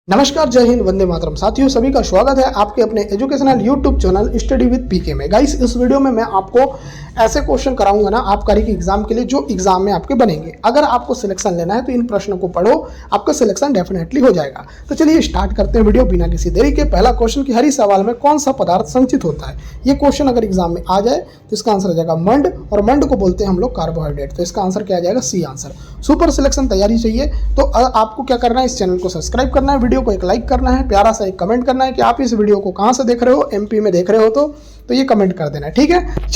नमस्कार, जय हिंद, वंदे मातरम। साथियों, सभी का स्वागत है आपके अपने educational YouTube channel study with PK में। गाइस, इस वीडियो में मैं आपको ऐसे क्वेश्चन कराऊंगा ना आबकारी के एग्जाम के लिए जो एग्जाम में आपके बनेंगे। अगर आपको सिलेक्शन लेना है तो इन प्रश्नों को पढ़ो, आपका सिलेक्शन डेफिनेटली हो जाएगा। तो चलिए स्टार्ट करते हैं वीडियो बिना किसी देरी के। पहला क्वेश्चन कि हरी सवाल में कौन सा पदार्थ संचित होता है। ये क्वेश्चन अगर एग्जाम में आ जाए तो इसका आंसर आ जाएगा मंड, और मंड को बोलते हैं हम लोग कार्बोहाइड्रेट। तो इसका आंसर क्या आ जाएगा? C answer. सुपर सिलेक्शन तैयारी चाहिए तो आपको क्या करना है, इस चैनल को सब्सक्राइब करना है, वीडियो को एक लाइक करना है, प्यारा सा एक कमेंट करना है कि आप इस वीडियो को कहां से देख रहे हो। एमपी में देख रहे हो तो ये कमेंट कर देना है, ठीक है।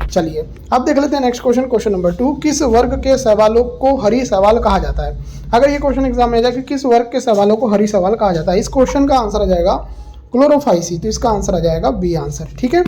चलिए अब देख लेते हैं नेक्स्ट क्वेश्चन। क्वेश्चन नंबर 2, किस वर्ग के सवालों को हरी सवाल कहा जाता है। अगर ये क्वेश्चन एग्जाम में आ जाए कि किस वर्ग के सवालों को हरी सवाल कहा जाता है, इस क्वेश्चन का आंसर आ जाएगा क्लोरोफाइसी। तो इसका आंसर आ जाएगा बी आंसर, ठीक है।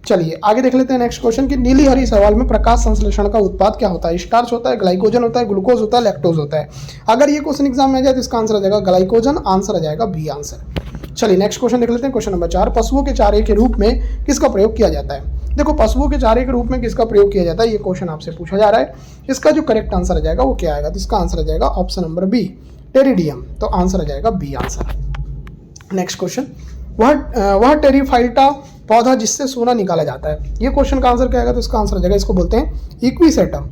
चलिए आगे देख लेते हैं नेक्स्ट क्वेश्चन कि नीली हरी सवाल में प्रकाश संश्लेषण का उत्पाद क्या होता है। स्टार्च होता है, ग्लाइकोजन होता है, ग्लूकोज होता है, लैक्टोज होता है। अगर ये क्वेश्चन एग्जाम में आ जाए तो इसका आंसर आ जाएगा ग्लाइकोजन। आंसर आ जाएगा बी आंसर। चलिए नेक्स्ट क्वेश्चन देख लेते हैं। क्वेश्चन नंबर 4, पशुओं के चारे के रूप में किसका प्रयोग किया जाता है। देखो, पशुओं के चारे के रूप में किसका प्रयोग किया जाता है, ये क्वेश्चन आपसे पूछा जा रहा है। इसका जो करेक्ट आंसर आ जाएगा वो क्या आएगा? तो इसका आंसर आ जाएगा ऑप्शन नंबर बी, टेरिडियम। तो आंसर आ जाएगा बी आंसर। नेक्स्ट क्वेश्चन, वह टेरिफाइटा पौधा जिससे सोना निकाला जाता है। ये क्वेश्चन का आंसर क्या आएगा? तो इसका आंसर आ जाएगा, इसको बोलते हैं इक्विसेटम।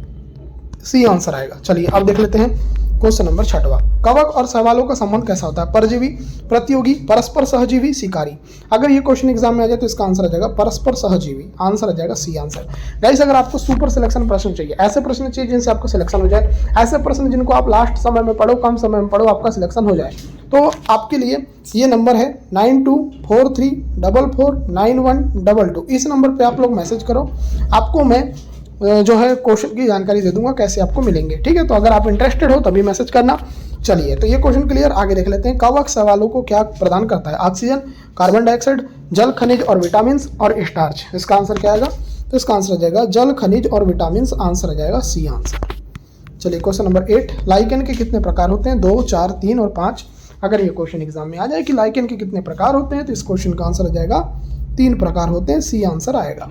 सी आंसर आएगा। चलिए अब देख लेते हैं क्वेश्चन नंबर 6वां, कवक और सवालों का संबंध कैसा होता है। परजीवी, प्रतियोगी, परस्पर सहजीवी, शिकारी। अगर ये क्वेश्चन एग्जाम में आ जाए तो इसका आंसर आ जाएगा परस्पर सहजीवी। आंसर आ जाएगा सी आंसर। गाइस, अगर आपको सुपर सिलेक्शन प्रश्न चाहिए, ऐसे प्रश्न चाहिए जिनसे आपको सिलेक्शन हो जाए, ऐसे प्रश्न जिनको आप लास्ट समय में पढ़ो, कम समय में पढ़ो, आपका सिलेक्शन हो जाए, तो आपके लिए ये नंबर है 9243449122। इस नंबर पर आप लोग मैसेज करो, आपको मैं जो है क्वेश्चन की जानकारी दे दूंगा कैसे आपको मिलेंगे, ठीक है। तो अगर आप इंटरेस्टेड हो तभी मैसेज करना। चलिए तो ये क्वेश्चन क्लियर। आगे देख लेते हैं, कवक सवालों को क्या प्रदान करता है। ऑक्सीजन, कार्बन डाइऑक्साइड, जल, खनिज और विटामिन और स्टार्च। इसका आंसर क्या आएगा? तो इसका आंसर आ जाएगा जल, खनिज और विटामिन। आंसर आ जाएगा सी आंसर। चलिए क्वेश्चन नंबर 8, लाइकेन के कितने प्रकार होते हैं। 2, 4, 3 और 5। अगर ये क्वेश्चन एग्जाम में आ जाए कि लाइकेन के कितने प्रकार होते हैं तो इस क्वेश्चन का आंसर आ जाएगा 3 प्रकार होते हैं। सी आंसर आएगा।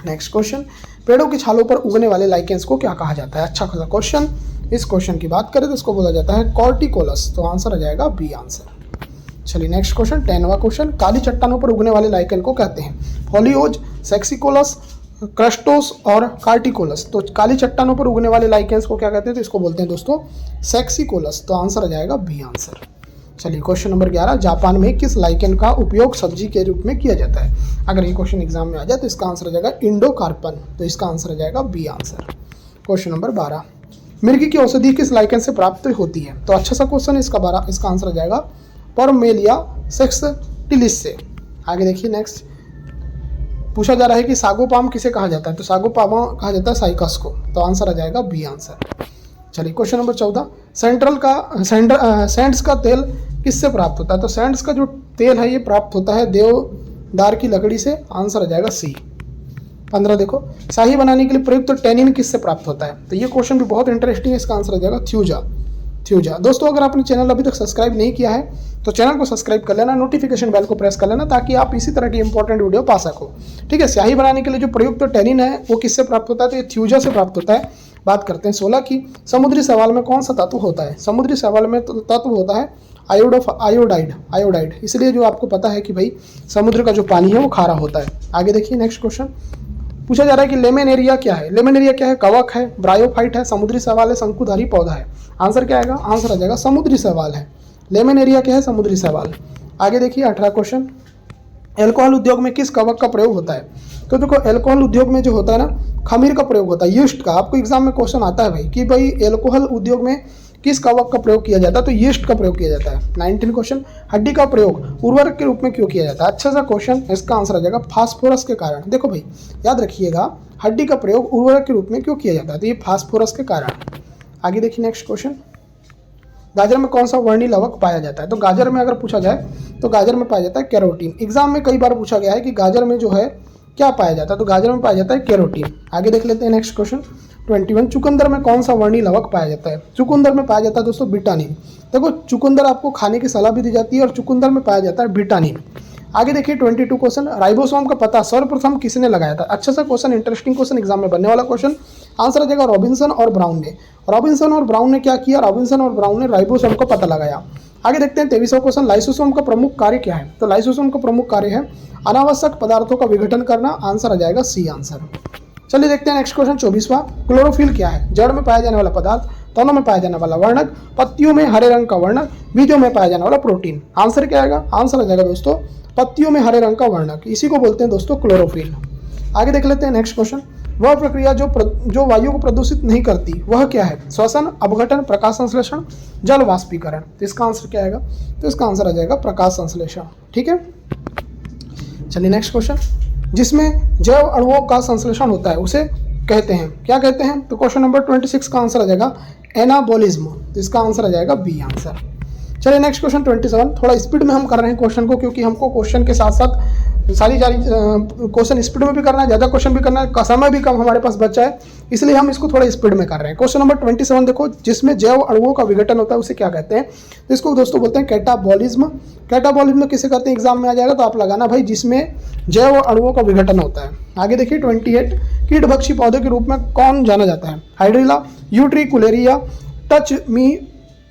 नेक्स्ट क्वेश्चन, पेड़ों की छालों पर उगने वाले लाइकेंस को क्या कहा जाता है। अच्छा खासा क्वेश्चन। इस क्वेश्चन की बात करें तो इसको बोला जाता है कॉर्टिकोलस। तो आंसर आ जाएगा बी आंसर। चलिए नेक्स्ट क्वेश्चन, 10वां क्वेश्चन, काली चट्टानों पर उगने वाले लाइकेन को कहते हैं। फोलियोज, सेक्सिकोलस, क्रस्टोस और कार्टिकोलस। तो काली चट्टानों पर उगने वाले लाइकेंस को क्या कहते हैं? तो इसको बोलते हैं दोस्तों सेक्सिकोलस। तो आंसर आ जाएगा बी आंसर। चलिए क्वेश्चन नंबर 11, जापान में किस लाइकेन का उपयोग सब्जी के रूप में किया जाता है। अगर ये क्वेश्चन एग्जाम में आ जाए तो इसका आंसर आ जाएगा इंडोकार्पन। तो इसका आंसर आ जाएगा बी आंसर। क्वेश्चन नंबर 12, मिर्गी की औषधि किस लाइकेन से प्राप्त होती है। तो अच्छा सा क्वेश्चन। इसका आंसर आ जाएगा परमेलिया सेक्सटिलिस से। आगे देखिए नेक्स्ट पूछा जा रहा है कि सागोपाम किसे कहा जाता है। तो सागोपामा कहा जाता है साइकस को। तो आंसर आ जाएगा बी आंसर। चलिए क्वेश्चन नंबर 14, सैंड्स का तेल किससे प्राप्त होता है। तो सैंड्स का जो तेल है ये प्राप्त होता है देवदार की लकड़ी से। आंसर आ जाएगा सी। 15 देखो, शाही बनाने के लिए प्रयुक्त टेनिन किससे प्राप्त होता है। तो ये क्वेश्चन भी बहुत इंटरेस्टिंग है। इसका आंसर आ जाएगा थ्यूजा। दोस्तों, अगर आपने चैनल अभी तक सब्सक्राइब नहीं किया है तो चैनल को सब्सक्राइब कर लेना, नोटिफिकेशन बेल को प्रेस कर लेना ताकि आप इसी तरह की इंपॉर्टेंट वीडियो पा सको, ठीक है। स्याही बनाने के लिए जो प्रयुक्त टेनिन है वो किससे प्राप्त होता है। तो ये थ्यूजा से प्राप्त होता है। बात करते हैं 16 की, समुद्री शैवाल में कौन सा तत्व होता है। समुद्री शैवाल में तत्व होता है आयोडाइड। इसलिए जो आपको पता है कि भाई समुद्र का जो पानी है वो खारा होता है। आगे देखिए नेक्स्ट क्वेश्चन पूछा जा रहा है कि लेमेनेरिया क्या है। लेमेनेरिया क्या है? कवक है, ब्रायोफाइट है, समुद्री शैवाल है, शंकुधारी पौधा है। आंसर क्या आएगा? आंसर आ जाएगा समुद्री शैवाल है। लेमेनेरिया क्या है? समुद्री शैवाल। आगे देखिए 18 क्वेश्चन, एल्कोहल उद्योग में किस कवक का प्रयोग होता है। तो देखो, एल्कोहल उद्योग में जो होता है ना, खमीर का प्रयोग होता है, यीस्ट का। आपको एग्जाम में क्वेश्चन आता है भाई कि भाई एल्कोहल उद्योग में किस कवक का प्रयोग किया जाता है। तो यीस्ट का प्रयोग किया जाता है। 19 क्वेश्चन, हड्डी का प्रयोग उर्वरक के रूप में क्यों किया जाता है। अच्छा सा क्वेश्चन। इसका आंसर आ जाएगा फास्फोरस के कारण। देखो भाई याद रखिएगा, हड्डी का प्रयोग उर्वरक के रूप में क्यों किया जाता है। तो ये फास्फोरस के कारण। आगे देखिए नेक्स्ट क्वेश्चन, गाजर में कौन सा वर्णी लवक पाया जाता है। तो गाजर में अगर पूछा जाए तो गाजर में पाया जाता है कैरोटीन। एग्जाम में कई बार पूछा गया है कि गाजर में जो है क्या पाया जाता है। तो गाजर में पाया जाता है कैरोटीन। आगे देख लेते हैं नेक्स्ट क्वेश्चन 21, चुकंदर में कौन सा वर्णी लवक पाया जाता है। चुकंदर में पाया जाता है दोस्तों विटामिन। देखो, चुकंदर आपको खाने की सलाह भी दी जाती है और चुकंदर में पाया जाता है विटामिन। आगे देखिए 22 क्वेश्चन, राइबोसोम का पता सर्वप्रथम किसने लगाया था। अच्छा सा क्वेश्चन, इंटरेस्टिंग क्वेश्चन, एग्जाम में बनने वाला क्वेश्चन। आंसर आ जाएगा रॉबिन्सन और ब्राउन ने। रॉबिन्सन और ब्राउन ने क्या किया? रॉबिन्सन और ब्राउन ने राइबोसोम का पता लगाया। आगे देखते हैं 23वां क्वेश्चन, लाइसोसोम का प्रमुख कार्य क्या है? तो लाइसोसोम का प्रमुख कार्य है अनावश्यक पदार्थों का विघटन करना। आंसर आ जाएगा सी आंसर। चलिए देखते हैं नेक्स्ट क्वेश्चन 24वां, क्लोरोफिल क्या है? जड़ में पाया जाने वाला पदार्थ, तनों में पाया जाने वाला वर्णक, पत्तियों में हरे रंग का वर्णक, बीजों में पाया जाने वाला प्रोटीन। आंसर क्या आएगा? आंसर आ जाएगा दोस्तों पत्तियों में हरे रंग का वर्णक, इसी को बोलते हैं दोस्तों क्लोरोफिल। आगे देख लेते हैं नेक्स्ट क्वेश्चन, वह प्रक्रिया जो वायु को प्रदूषित नहीं करती वह क्या है? श्वसन, अपघटन, प्रकाश संश्लेषण, जल वाष्पीकरण। तो इसका आंसर क्या आएगा? तो इसका आंसर आ जाएगा प्रकाश संश्लेषण। ठीक है, चलिए नेक्स्ट क्वेश्चन, जिसमें जैव अणुओं का संश्लेषण होता है उसे कहते हैं, क्या कहते हैं? तो क्वेश्चन नंबर 26 का आंसर आ जाएगा एनाबॉलिज्म। तो इसका आंसर आ जाएगा बी आंसर। चलिए नेक्स्ट क्वेश्चन 27, थोड़ा स्पीड में हम कर रहे हैं क्वेश्चन को, क्योंकि हमको क्वेश्चन के साथ साथ सारी क्वेश्चन स्पीड में भी करना है, ज़्यादा क्वेश्चन भी करना है, समय भी कम हमारे पास बचा है, इसलिए हम इसको थोड़ा स्पीड में कर रहे हैं। क्वेश्चन नंबर 27 देखो, जिसमें जैव अणुओं का विघटन होता है उसे क्या कहते हैं? तो इसको दोस्तों बोलते हैं कैटाबॉलिज्म। कैटाबॉलिज्म किसे कहते हैं? एग्जाम में आ जाएगा तो आप लगाना भाई, जिसमें जैव अणुओं का विघटन होता है। आगे देखिए 28, कीटभक्षी पौधे के रूप में कौन जाना जाता है? हाइड्रिला, यूट्रिकुलेरिया, टच मी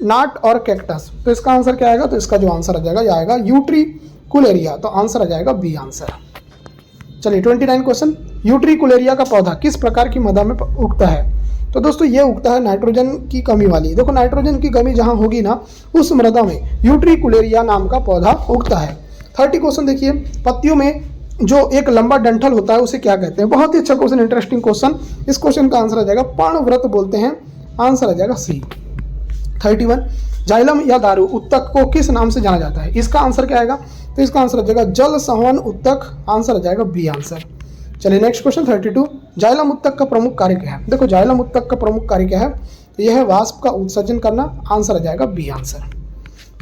नाट और कैक्टस। तो इसका आंसर क्या आएगा? तो इसका जो आंसर आ जाएगा यह आएगा यूट्रिकुलेरिया। तो आंसर आ जाएगा बी आंसर। चलिए 29 क्वेश्चन, यूट्रिकुलेरिया का पौधा किस प्रकार की मृदा में उगता है? तो दोस्तों ये उगता है नाइट्रोजन की कमी वाली, देखो नाइट्रोजन की कमी जहां होगी ना उस मृदा में यूट्रिकुलेरिया नाम का पौधा उगता है। 30 क्वेश्चन देखिए, पत्तियों में जो एक लंबा डंठल होता है उसे क्या कहते हैं? बहुत ही अच्छा क्वेश्चन, इंटरेस्टिंग क्वेश्चन। इस क्वेश्चन का आंसर आ जाएगा पर्णव्रत बोलते हैं। आंसर आ जाएगा सी। 31, जाइलम या दारू उत्तक को किस नाम से जाना जाता है? इसका आंसर क्या आएगा? तो इसका आंसर आ जाएगा जल संवहन उत्तक। आंसर आ जाएगा बी आंसर। चलिए नेक्स्ट क्वेश्चन 32, जाइलम उत्तक का प्रमुख कार्य क्या है? देखो जाइलम उत्तक का प्रमुख कार्य क्या है? तो यह है वाष्प का उत्सर्जन करना। आंसर आ जाएगा बी आंसर।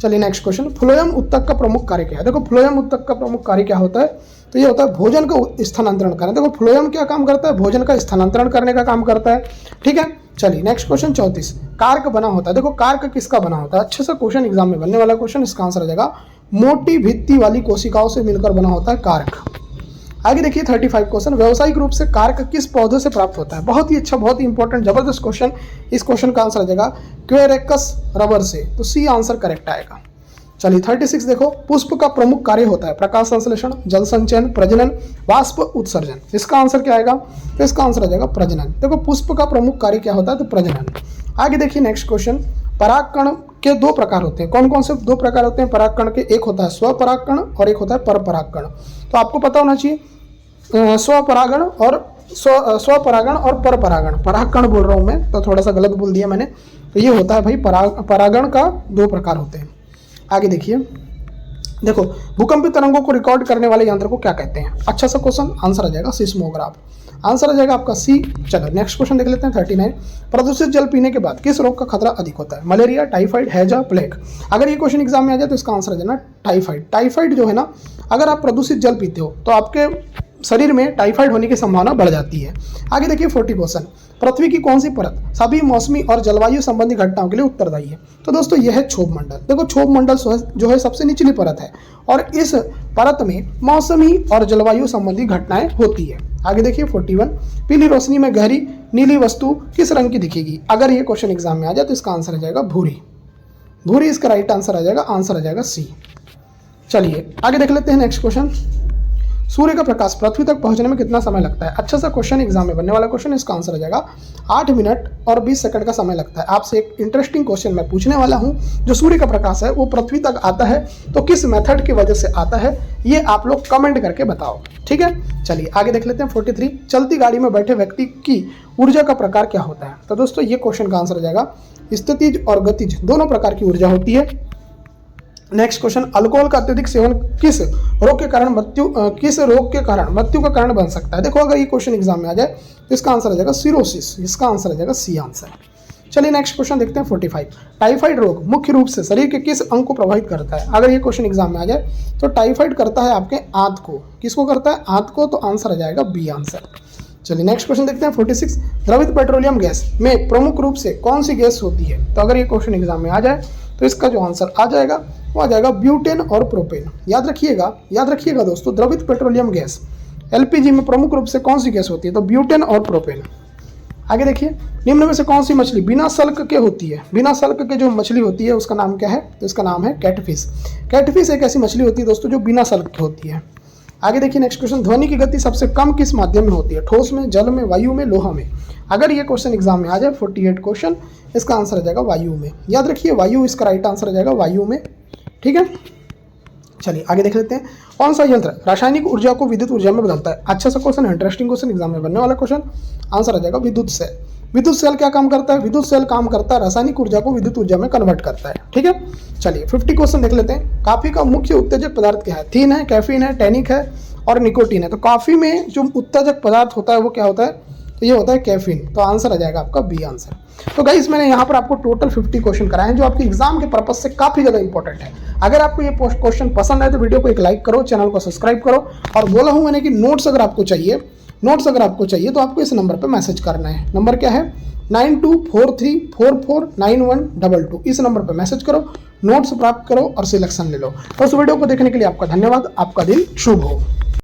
चलिए नेक्स्ट क्वेश्चन, फ्लोएम उत्तक का प्रमुख कार्य क्या है? देखो फ्लोएम उत्तक का प्रमुख कार्य क्या होता है? तो ये होता है भोजन का स्थानांतरण करना। देखो फ्लोएम क्या काम करता है? भोजन का स्थानांतरण करने का काम करता है। ठीक है, चलिए नेक्स्ट क्वेश्चन 34, कार्क बना होता है। देखो कार्क किसका बना होता है? अच्छे से क्वेश्चन एग्जाम में बनने वाला क्वेश्चन। इसका आंसर आ जाएगा मोटी भित्ति वाली कोशिकाओं से मिलकर बना होता है कार्क। आगे देखिए 35 क्वेश्चन, व्यावसायिक रूप से कार्क किस पौधे से प्राप्त होता है? बहुत ही अच्छा, बहुत ही इंपॉर्टेंट, जबरदस्त क्वेश्चन। इस क्वेश्चन का आंसर आ जाएगा क्वेरेकस रबर से। तो सी आंसर करेक्ट आएगा। चलिए 36 देखो, पुष्प का प्रमुख कार्य होता है प्रकाश संश्लेषण, जल संचयन, प्रजनन, वाष्प उत्सर्जन। इसका आंसर क्या आएगा? तो इसका आंसर आ जाएगा प्रजनन। देखो पुष्प का प्रमुख कार्य क्या होता है? तो प्रजनन। आगे देखिए नेक्स्ट क्वेश्चन, परागकण के दो प्रकार होते हैं। कौन कौन से दो प्रकार होते हैं परागकण के? एक होता है स्वपरागकण और एक होता है परपरागकण। तो आपको पता होना चाहिए स्वपरागण और परपरागण। परागकण बोल रहा हूँ मैं, तो थोड़ा सा गलत बोल दिया मैंने। तो ये होता है भाई परागण का दो प्रकार होते हैं। आगे देखिए, देखो भूकंपी तरंगों को रिकॉर्ड करने वाले यंत्र को क्या कहते हैं? अच्छा सा क्वेश्चन, आंसर आ जाएगा सिस्मोग्राफ। आंसर आ जाएगा आपका सी। चलो नेक्स्ट क्वेश्चन देख लेते हैं 39, प्रदूषित जल पीने के बाद किस रोग का खतरा अधिक होता है? मलेरिया, टाइफाइड, हैजा, प्लेग। अगर ये क्वेश्चन एग्जाम में आ जाए तो इसका आंसर आ जाना टाइफाइड। टाइफाइड जो है ना, अगर आप प्रदूषित जल पीते हो तो आपके शरीर में टाइफाइड होने की संभावना बढ़ जाती है। आगे देखिए 40 क्वेश्चन, पृथ्वी की कौन सी परत सभी मौसमी और जलवायु संबंधी घटनाओं के लिए उत्तरदायी है? तो दोस्तों यह है क्षोभ मंडल। देखो क्षोभ मंडल जो है सबसे निचली परत है और इस परत में मौसमी और जलवायु संबंधी घटनाएं होती है। आगे देखिए 41, पीली रोशनी में गहरी नीली वस्तु किस रंग की दिखेगी? अगर ये क्वेश्चन एग्जाम में आ जाए तो इसका आंसर आ जाएगा भूरी। भूरी इसका राइट आंसर आ जाएगा। आंसर आ जाएगा सी। चलिए आगे देख लेते हैं नेक्स्ट क्वेश्चन, सूर्य का प्रकाश पृथ्वी तक पहुंचने में कितना समय लगता है? अच्छा सा क्वेश्चन एग्जाम में बनने वाला क्वेश्चन। इसका आंसर आ जाएगा 8 मिनट और 20 सेकंड का समय लगता है। आपसे एक इंटरेस्टिंग क्वेश्चन मैं पूछने वाला हूं, जो सूर्य का प्रकाश है वो पृथ्वी तक आता है तो किस मेथड की वजह से आता है, ये आप लोग कमेंट करके बताओ। ठीक है, चलिए आगे देख लेते हैं 43, चलती गाड़ी में बैठे व्यक्ति की ऊर्जा का प्रकार क्या होता है? तो दोस्तों ये क्वेश्चन का आंसर आ जाएगा स्थितिज और गतिज दोनों प्रकार की ऊर्जा होती है। नेक्स्ट क्वेश्चन, अल्कोहल का अत्यधिक सेवन किस रोग के कारण मृत्यु का कारण बन सकता है? देखो अगर ये क्वेश्चन एग्जाम में आ जाए तो इसका आंसर आ जाएगा सिरोसिस। इसका आंसर आ जाएगा सी आंसर। चलिए नेक्स्ट क्वेश्चन देखते हैं 45, टाइफाइड रोग मुख्य रूप से शरीर के किस अंग को प्रभावित करता है? अगर ये क्वेश्चन एग्जाम में आ जाए तो टाइफाइड करता है आपके आंत को। किसको करता है? आंत को। तो आंसर आ जाएगा बी आंसर। चलिए नेक्स्ट क्वेश्चन देखते हैं 46, द्रवित पेट्रोलियम गैस में प्रमुख रूप से कौन सी गैस होती है? तो अगर ये क्वेश्चन एग्जाम में आ जाए तो इसका जो आंसर आ जाएगा वो आ जाएगा ब्यूटेन और प्रोपेन। याद रखिएगा दोस्तों, द्रवित पेट्रोलियम गैस एलपीजी में प्रमुख रूप से कौन सी गैस होती है? तो ब्यूटेन और प्रोपेन। आगे देखिए, निम्न में से कौन सी मछली बिना सल्क के होती है? बिना सल्क के जो मछली होती है उसका नाम क्या है? तो इसका नाम है कैटफिश। कैटफिश एक ऐसी मछली होती है दोस्तों जो बिना सल्क की होती है। आगे देखिए नेक्स्ट क्वेश्चन, ध्वनि की गति सबसे कम किस माध्यम में होती है? ठोस में, जल में, वायु में, लोहा में? अगर ये क्वेश्चन एग्जाम में आ जाए 48 क्वेश्चन, इसका आंसर आ जाएगा वायु में। याद रखिए वायु इसका राइट आंसर आ जाएगा, वायु में। ठीक है, चलिए आगे देख लेते हैं। कौन सा यंत्र रासायनिक ऊर्जा को विद्युत ऊर्जा में बदलता है? अच्छा सा क्वेश्चन, इंटरेस्टिंग क्वेश्चन, एग्जाम में बनने वाला क्वेश्चन। आंसर आ जाएगा विद्युत सेल। विद्युत सेल क्या काम करता है? विद्युत सेल काम करता है रासायनिक ऊर्जा को विद्युत ऊर्जा में कन्वर्ट करता है। ठीक है, चलिए 50 क्वेश्चन देख लेते हैं। कॉफी का मुख्य उत्तेजक पदार्थ क्या है? थीन है, कैफीन है, टैनिक है और निकोटीन है। तो कॉफी में जो उत्तेजक पदार्थ होता है वो क्या होता है? तो ये होता है कैफीन। तो आंसर आ जाएगा आपका बी आंसर। तो गाइस मैंने यहाँ पर आपको टोटल 50 क्वेश्चन कराए हैं जो आपके एग्जाम के पर्पज से काफी ज्यादा इंपॉर्टेंट है। अगर आपको ये क्वेश्चन पसंद है तो वीडियो को एक लाइक करो, चैनल को सब्सक्राइब करो। और बोला हूँ मैंने कि नोट्स अगर आपको चाहिए तो आपको इस नंबर पर मैसेज करना है। नंबर क्या है? 9243449122। इस नंबर पर मैसेज करो, नोट्स प्राप्त करो और सिलेक्शन ले लो। तो उस वीडियो को देखने के लिए आपका धन्यवाद। आपका दिन शुभ हो।